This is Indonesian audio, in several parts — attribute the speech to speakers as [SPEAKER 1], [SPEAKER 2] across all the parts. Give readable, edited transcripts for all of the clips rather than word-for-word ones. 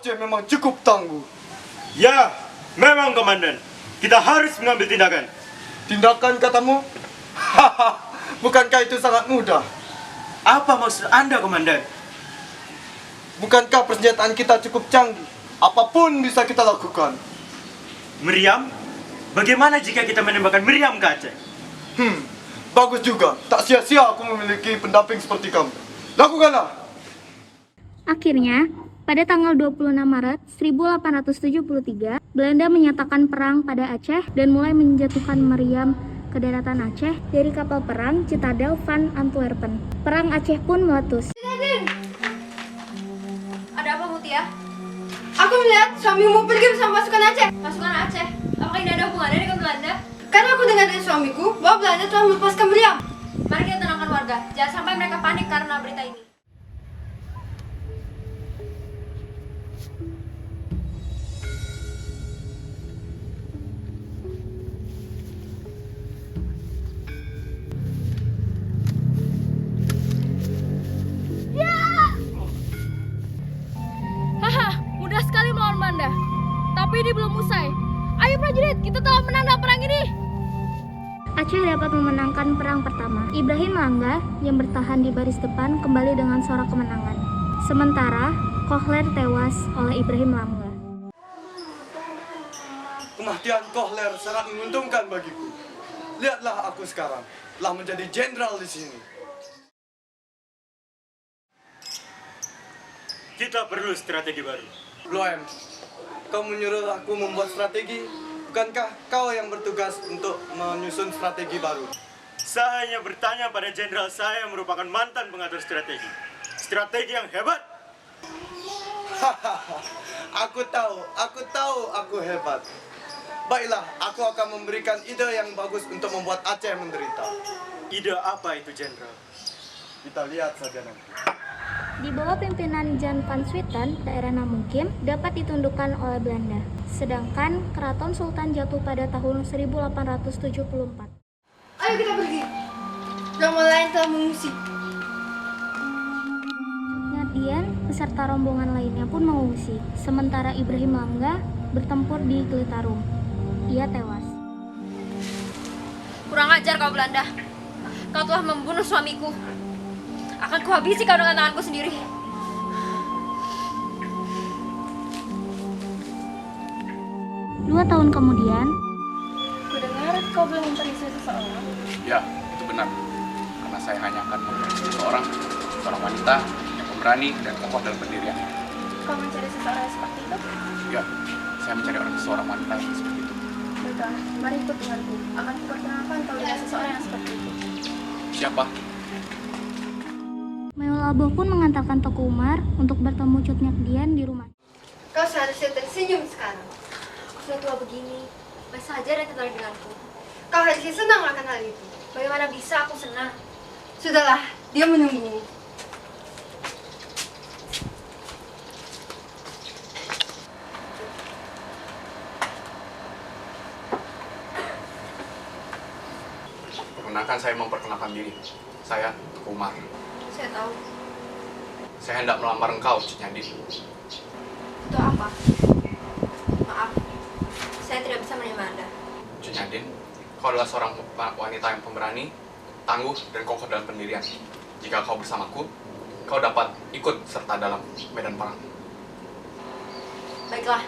[SPEAKER 1] Aceh memang cukup tangguh.
[SPEAKER 2] Ya, memang komandan. Kita harus mengambil tindakan.
[SPEAKER 1] Tindakan katamu? Haha, bukankah itu sangat mudah?
[SPEAKER 2] Apa maksud Anda, komandan?
[SPEAKER 1] Bukankah persenjataan kita cukup canggih? Apapun bisa kita lakukan.
[SPEAKER 2] Meriam? Bagaimana jika kita menembakkan Meriam ke Aceh?
[SPEAKER 1] Bagus juga. Tak sia-sia aku memiliki pendamping seperti kamu. Lakukanlah.
[SPEAKER 3] Akhirnya, pada tanggal 26 Maret 1873, Belanda menyatakan perang pada Aceh dan mulai menjatuhkan meriam ke daratan Aceh dari kapal perang Citadel van Antwerpen. Perang Aceh pun meletus.
[SPEAKER 4] Ada apa, Mutia? Aku melihat suamimu pergi bersama pasukan Aceh. Pasukan Aceh? Apakah ini ada hubungannya dengan Belanda? Karena aku dengar dari suamiku bahwa Belanda telah melepaskan meriam. Mari kita tenangkan warga. Jangan sampai mereka panik karena berita ini.
[SPEAKER 5] Mudah sekali melawan Belanda. Tapi ini belum usai. Ayo prajurit, kita telah menang perang ini.
[SPEAKER 3] Aceh dapat memenangkan perang pertama. Ibrahim Langga yang bertahan di baris depan kembali dengan sorak kemenangan. Sementara, Kohler tewas oleh Ibrahim Langga.
[SPEAKER 1] Kematian Kohler sangat menguntungkan bagiku. Lihatlah aku sekarang, telah menjadi jenderal di sini.
[SPEAKER 2] Kita perlu strategi baru.
[SPEAKER 1] Loem, kau menyuruh aku membuat strategi. Bukankah kau yang bertugas untuk menyusun strategi baru?
[SPEAKER 2] Saya hanya bertanya pada jenderal saya yang merupakan mantan pengatur strategi. Strategi yang hebat.
[SPEAKER 1] Aku tahu aku hebat. Baiklah, aku akan memberikan ide yang bagus untuk membuat Aceh menderita.
[SPEAKER 2] Ide apa itu, jenderal?
[SPEAKER 1] Kita lihat saja nanti.
[SPEAKER 3] Di bawah pimpinan Jan van Swieten, daerah Namukim dapat ditundukkan oleh Belanda. Sedangkan Keraton Sultan jatuh pada tahun 1874.
[SPEAKER 4] Ayo kita pergi. Rombongan lain telah mengungsi.
[SPEAKER 3] Ngadian beserta rombongan lainnya pun mengungsi. Sementara Ibrahim Langga bertempur di Gelitarum. Ia tewas.
[SPEAKER 4] Kurang ajar kau Belanda. Kau telah membunuh suamiku. Akan kuhabisi kau dengan tanganku sendiri.
[SPEAKER 3] 2 tahun kemudian,
[SPEAKER 5] Kudengar kau belum memperistri seseorang.
[SPEAKER 6] Ya, itu benar. Karena saya hanya akan memilih seorang wanita yang pemberani dan kokoh dalam pendirian.
[SPEAKER 5] Kau mencari seseorang seperti itu?
[SPEAKER 6] Ya, saya mencari seorang wanita yang seperti itu.
[SPEAKER 5] Baiklah, mari ikut denganku. Akan kuperkenalkan kau dengan seseorang yang seperti itu.
[SPEAKER 6] Siapa?
[SPEAKER 3] Meulaboh pun mengantarkan Teku Umar untuk bertemu Cut Nyakdian di rumah.
[SPEAKER 4] Kau seharusnya tersenyum sekarang. Aku sudah tua begini. Masih saja dan tertarik denganku. Kau harusnya senang akan hal itu. Bagaimana bisa aku senang? Sudahlah, dia menunggu.
[SPEAKER 6] Perkenalkan, saya memperkenalkan diri. Saya Teku Umar.
[SPEAKER 4] Saya tahu.
[SPEAKER 6] Saya hendak melamar engkau, Cik Nyadin.
[SPEAKER 4] Itu apa? Maaf, saya tidak bisa menerima Anda.
[SPEAKER 6] Cik Nyadin, kau adalah seorang wanita yang pemberani, tangguh, dan kokoh dalam pendirian. Jika kau bersamaku, kau dapat ikut serta dalam medan perang.
[SPEAKER 4] Baiklah,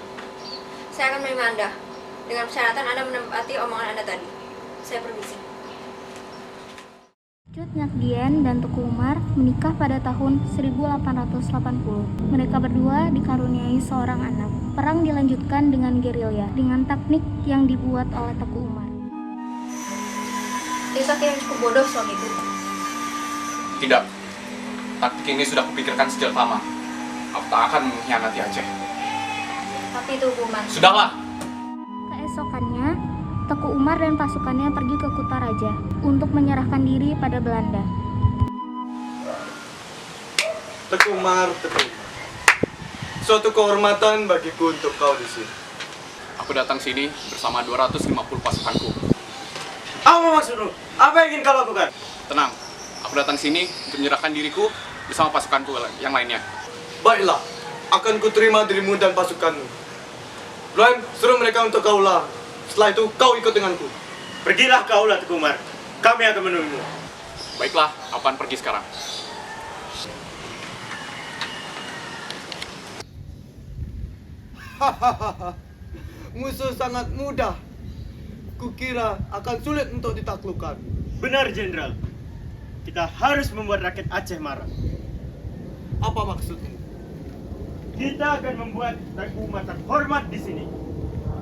[SPEAKER 4] saya akan menerima Anda. Dengan persyaratan Anda menempati omongan Anda tadi. Saya permisi.
[SPEAKER 3] Cut Nyakdian dan Teku Umar menikah pada tahun 1880. Mereka berdua dikaruniai seorang anak. Perang dilanjutkan dengan gerilya, dengan teknik yang dibuat oleh Teku Umar.
[SPEAKER 4] Itu taktik yang cukup bodoh suamiku.
[SPEAKER 6] Tidak. Taktik ini sudah kupikirkan sejak lama. Aku tak akan mengkhianati Aceh.
[SPEAKER 4] Tapi itu hukuman.
[SPEAKER 6] Sudahlah.
[SPEAKER 3] Keesokannya, Teku Umar dan pasukannya pergi ke Kutaraja untuk menyerahkan diri pada Belanda.
[SPEAKER 1] Teku Umar. Suatu kehormatan bagiku untuk kau di sini.
[SPEAKER 6] Aku datang sini bersama 250 pasukanku.
[SPEAKER 2] Apa maksudmu? Apa yang ingin kau lakukan?
[SPEAKER 6] Tenang, aku datang sini untuk menyerahkan diriku bersama pasukanku yang lainnya.
[SPEAKER 1] Baiklah, akan kuterima dirimu dan pasukanmu. Luan, suruh mereka untuk kaulah. Setelah itu kau ikut denganku.
[SPEAKER 2] Pergilah kaulah Teguh Umar. Kami akan menunggu.
[SPEAKER 6] Baiklah, aku akan pergi sekarang.
[SPEAKER 1] Hahaha. Musuh sangat mudah. Kukira akan sulit untuk ditaklukkan.
[SPEAKER 2] Benar, Jenderal. Kita harus membuat rakyat Aceh marah.
[SPEAKER 1] Apa maksudmu?
[SPEAKER 2] Kita akan membuat Teguh Umar terhormat di sini.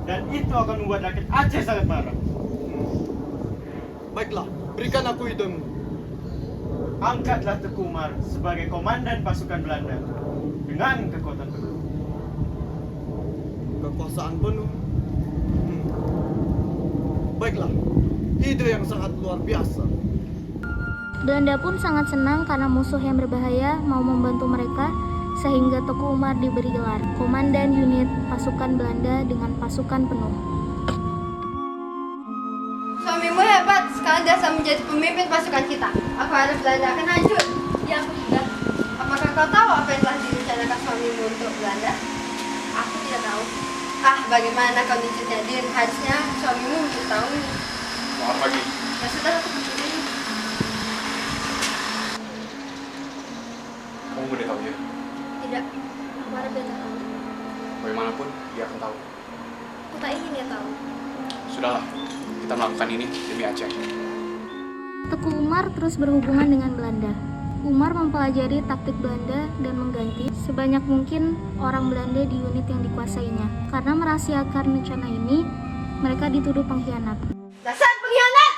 [SPEAKER 2] Dan itu akan membuat rakyat Aceh sangat marah.
[SPEAKER 1] Baiklah, berikan aku idemu.
[SPEAKER 2] Angkatlah Teguh Umar sebagai komandan pasukan Belanda dengan kekuatan penuh.
[SPEAKER 1] Kekuasaan penuh. Baiklah, ide yang sangat luar biasa.
[SPEAKER 3] Belanda pun sangat senang karena musuh yang berbahaya mau membantu mereka, sehingga Teguh Umar diberi gelar Komandan Unit Pasukan Belanda dengan pasukan penuh.
[SPEAKER 4] Suamimu hebat, sekarang dia akan menjadi pemimpin pasukan kita. Aku harap Belanda akan hancur.
[SPEAKER 5] Ya, aku sudah.
[SPEAKER 4] Apakah kau tahu apa yang telah direncanakan suamimu untuk Belanda?
[SPEAKER 5] Aku tidak tahu.
[SPEAKER 4] Bagaimana kau diceritain? Harusnya suamimu memberitahu.
[SPEAKER 6] Selamat pagi.
[SPEAKER 4] Ya sudah, aku pergi.
[SPEAKER 6] Kamu udah tahu dia?
[SPEAKER 5] Tidak. Aku harap dia tak tahu.
[SPEAKER 6] Bagaimanapun, dia akan tahu.
[SPEAKER 5] Aku tak ingin dia tahu.
[SPEAKER 6] Sudahlah, kita melakukan ini demi Aceh.
[SPEAKER 3] Teguh Umar terus berhubungan dengan Belanda. Umar mempelajari taktik Belanda dan mengganti sebanyak mungkin orang Belanda di unit yang dikuasainya. Karena merahasiakan rencana ini, mereka dituduh pengkhianat.
[SPEAKER 4] Dasar pengkhianat!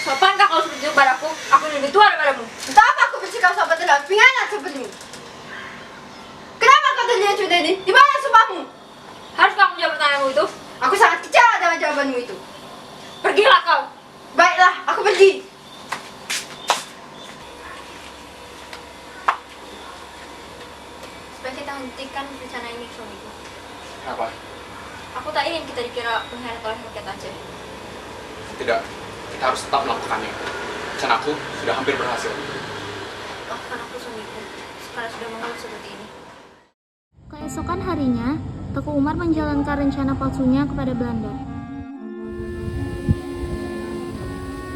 [SPEAKER 5] Sopankah kau seperti itu padaku? Aku lebih tua daripadamu.
[SPEAKER 4] Entah apa aku bersikap sopan terhadap pengkhianat sepertimu. Kenapa kau terlihat sudah ini? Di mana sumpahmu?
[SPEAKER 5] Haruskah aku menjawab pertanyaanmu itu?
[SPEAKER 4] Aku sangat kecewa dengan jawabanmu itu.
[SPEAKER 5] Pergilah kau.
[SPEAKER 4] Baiklah, aku pergi.
[SPEAKER 5] Supaya kita hentikan rencana ini, suamiku.
[SPEAKER 6] Apa?
[SPEAKER 5] Aku tak ingin kita dikira pengkhianat oleh rakyat Aceh.
[SPEAKER 6] Tidak, kita harus tetap melakukannya. Rencanaku sudah hampir berhasil.
[SPEAKER 5] Maafkan aku, suamiku. Sekarang sudah mengeluh seperti ini.
[SPEAKER 3] Keesokan harinya, Teguh Umar menjalankan rencana palsunya kepada Belanda.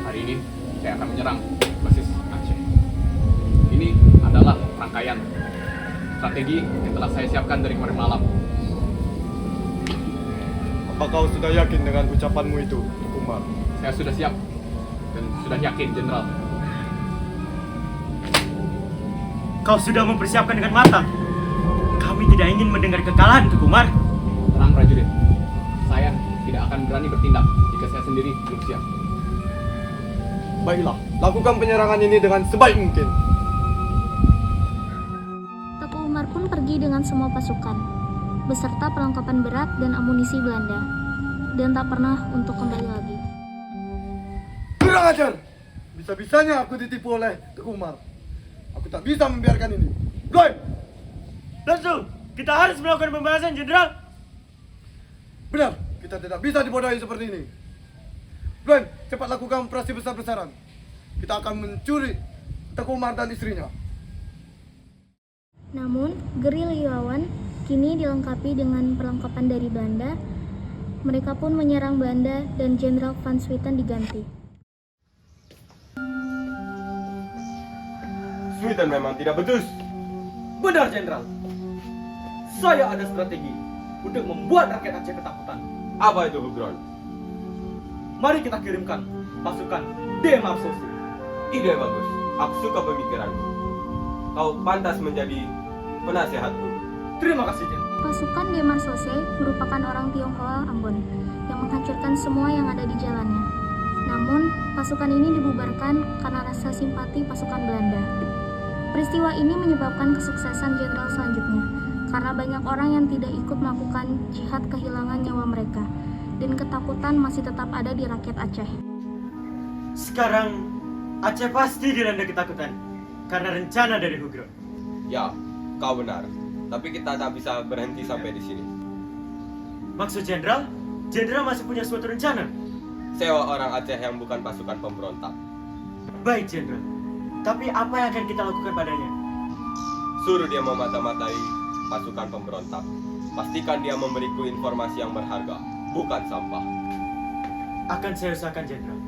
[SPEAKER 6] Hari ini, saya akan menyerang basis Aceh. Ini adalah rangkaian strategi yang telah saya siapkan dari kemarin malam.
[SPEAKER 1] Apa kau sudah yakin dengan ucapanmu itu, Teguh Umar?
[SPEAKER 6] Saya sudah siap dan sudah yakin, Jenderal.
[SPEAKER 2] Kau sudah mempersiapkan dengan matang. Kami tidak ingin mendengar kekalahan, Teguh Umar.
[SPEAKER 6] Tenang, prajurit. Saya tidak akan berani bertindak jika saya sendiri belum siap.
[SPEAKER 1] Baiklah, lakukan penyerangan ini dengan sebaik mungkin.
[SPEAKER 3] Teguh Umar pun pergi dengan semua pasukan, beserta perlengkapan berat dan amunisi Belanda, dan tak pernah untuk kembali lagi.
[SPEAKER 1] Kurang ajar! Bisa-bisanya aku ditipu oleh Teguh Umar. Aku tak bisa membiarkan ini. Bloy!
[SPEAKER 2] Langsung, kita harus melakukan pembahasan, Jenderal.
[SPEAKER 1] Benar, kita tidak bisa dibodohi seperti ini. Bloy, cepat lakukan operasi besar-besaran. Kita akan mencuri Teguh Umar dan istrinya.
[SPEAKER 3] Namun, gerilyawan kini dilengkapi dengan perlengkapan dari Belanda. Mereka pun menyerang Belanda dan Jenderal Van Swieten diganti.
[SPEAKER 7] Swieten memang tidak becus. Benar, Jenderal. Saya ada strategi untuk membuat rakyat Aceh ketakutan. Apa itu, Hugron? Mari kita kirimkan pasukan Demarsosi. Ide bagus. Aku suka pemikiranmu. Kau pantas menjadi penasehatku. Terima kasih, Jenderal.
[SPEAKER 3] Pasukan Demarsosi merupakan orang Tionghoa Ambon yang menghancurkan semua yang ada di jalannya. Namun, pasukan ini dibubarkan karena rasa simpati pasukan Belanda. Peristiwa ini menyebabkan kesuksesan jenderal selanjutnya, karena banyak orang yang tidak ikut melakukan jihad kehilangan nyawa mereka, dan ketakutan masih tetap ada di rakyat Aceh.
[SPEAKER 2] Sekarang, Aceh pasti dilanda ketakutan karena rencana dari Hugron.
[SPEAKER 7] Ya, kau benar. Tapi kita tak bisa berhenti sampai di sini.
[SPEAKER 2] Maksud Jenderal? Jenderal masih punya suatu rencana?
[SPEAKER 7] Sewa orang Aceh yang bukan pasukan pemberontak.
[SPEAKER 2] Baik, Jenderal. Tapi apa yang akan kita lakukan padanya?
[SPEAKER 8] Suruh dia memata-matai pasukan pemberontak. Pastikan dia memberiku informasi yang berharga, bukan sampah.
[SPEAKER 2] Akan saya usahakan, Jenderal.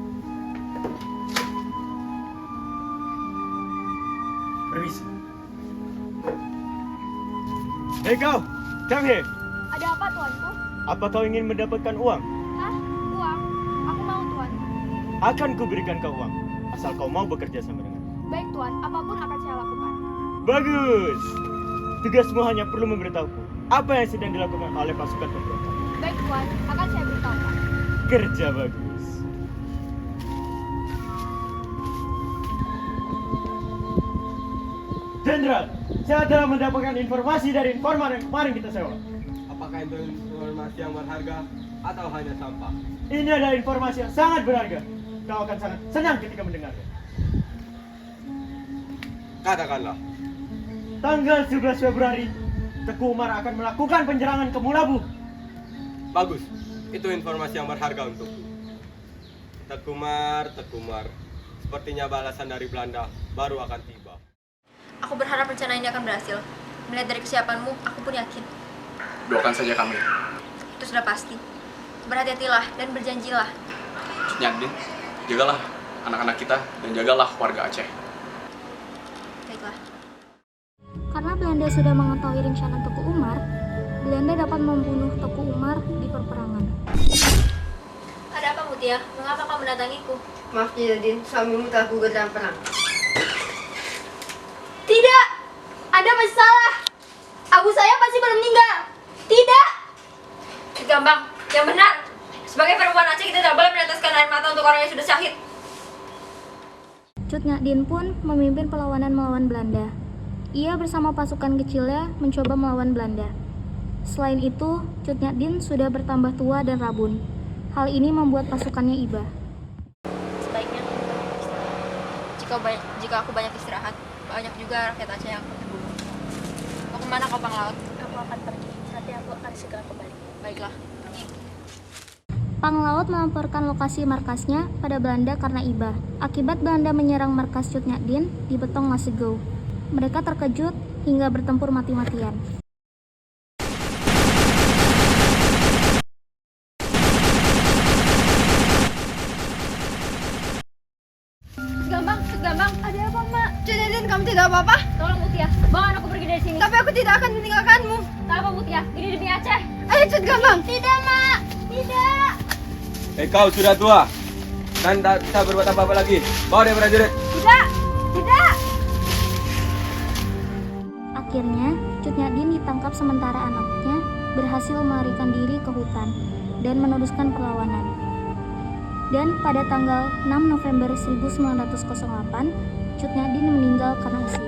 [SPEAKER 2] Permisi. Hei kau, come here.
[SPEAKER 5] Ada apa tuanku?
[SPEAKER 2] Apa kau ingin mendapatkan uang?
[SPEAKER 5] Hah? Uang? Aku mau tuan.
[SPEAKER 2] Akan kuberikan kau uang, asal kau mau bekerja sama dengan.
[SPEAKER 5] Baik tuan, apapun akan saya lakukan.
[SPEAKER 2] Bagus. Tugasmu hanya perlu memberitahuku apa yang sedang dilakukan oleh pasukan pemberontak.
[SPEAKER 5] Baik tuan, akan saya beritahukan.
[SPEAKER 2] Kerja bagus. Jenderal, saya telah mendapatkan informasi dari informan yang kemarin kita sewa.
[SPEAKER 8] Apakah itu informasi yang berharga atau hanya sampah?
[SPEAKER 2] Ini adalah informasi yang sangat berharga. Kau akan sangat senang ketika mendengarnya.
[SPEAKER 8] Katakanlah.
[SPEAKER 2] Tanggal 11 Februari, Teguh Umar akan melakukan penyerangan ke Mulabu.
[SPEAKER 8] Bagus, itu informasi yang berharga untukku. Tekumar, sepertinya balasan dari Belanda baru akan tiba.
[SPEAKER 4] Aku berharap rencana ini akan berhasil. Melihat dari kesiapanmu, aku pun yakin.
[SPEAKER 6] Doakan saja kami.
[SPEAKER 4] Itu sudah pasti. Berhati-hatilah dan berjanjilah.
[SPEAKER 6] Nyadin, jagalah anak-anak kita dan jagalah warga Aceh.
[SPEAKER 4] Baiklah.
[SPEAKER 3] Karena Belanda sudah mengetahui rencana Teguh Umar, Belanda dapat membunuh Teguh Umar di perperangan.
[SPEAKER 4] Ada apa, Mutia? Mengapa kau mendatangiku?
[SPEAKER 9] Maaf Jadin, suamimu telah gugur dalam perang.
[SPEAKER 4] Tidak! Anda masih salah! Abu saya pasti belum meninggal! Tidak! Gampang, yang benar! Sebagai perempuan Aceh, kita tidak boleh meneteskan air mata untuk orang yang sudah syahid.
[SPEAKER 3] Cut Nyak Dien pun memimpin perlawanan melawan Belanda. Ia bersama pasukan kecilnya mencoba melawan Belanda. Selain itu, Cut Nyak Dien sudah bertambah tua dan rabun. Hal ini membuat pasukannya iba.
[SPEAKER 4] Sebaiknya jika aku banyak istirahat, banyak juga rakyat Aceh yang akan terbunuh. Mau kemana kau, Panglaut?
[SPEAKER 5] Aku akan pergi, tapi aku akan segera kembali.
[SPEAKER 4] Baiklah, pergi.
[SPEAKER 3] Panglaut melaporkan lokasi markasnya pada Belanda karena iba. Akibat Belanda menyerang markas Cut Nyak Dien di Betong Lasegou. Mereka terkejut hingga bertempur mati-matian.
[SPEAKER 5] Gambang, ada apa, Mak?
[SPEAKER 9] Jadin, kamu tidak apa-apa?
[SPEAKER 5] Tolong Mutia, bawa aku pergi dari sini.
[SPEAKER 9] Tapi aku tidak akan meninggalkanmu.
[SPEAKER 5] Tak apa Mutia, ini demi Aceh.
[SPEAKER 9] Ayo Cut Gambang.
[SPEAKER 5] Tidak, Mak. Tidak.
[SPEAKER 8] Kau sudah tua dan tak bisa berbuat apa-apa lagi. Bawa dia prajurit.
[SPEAKER 5] Tidak. Tidak.
[SPEAKER 3] Akhirnya, Cut Nyak Dien ditangkap sementara anaknya berhasil melarikan diri ke hutan dan meneruskan perlawanan. Dan pada tanggal 6 November 1908, Cut Nyak Dien meninggal karena usia.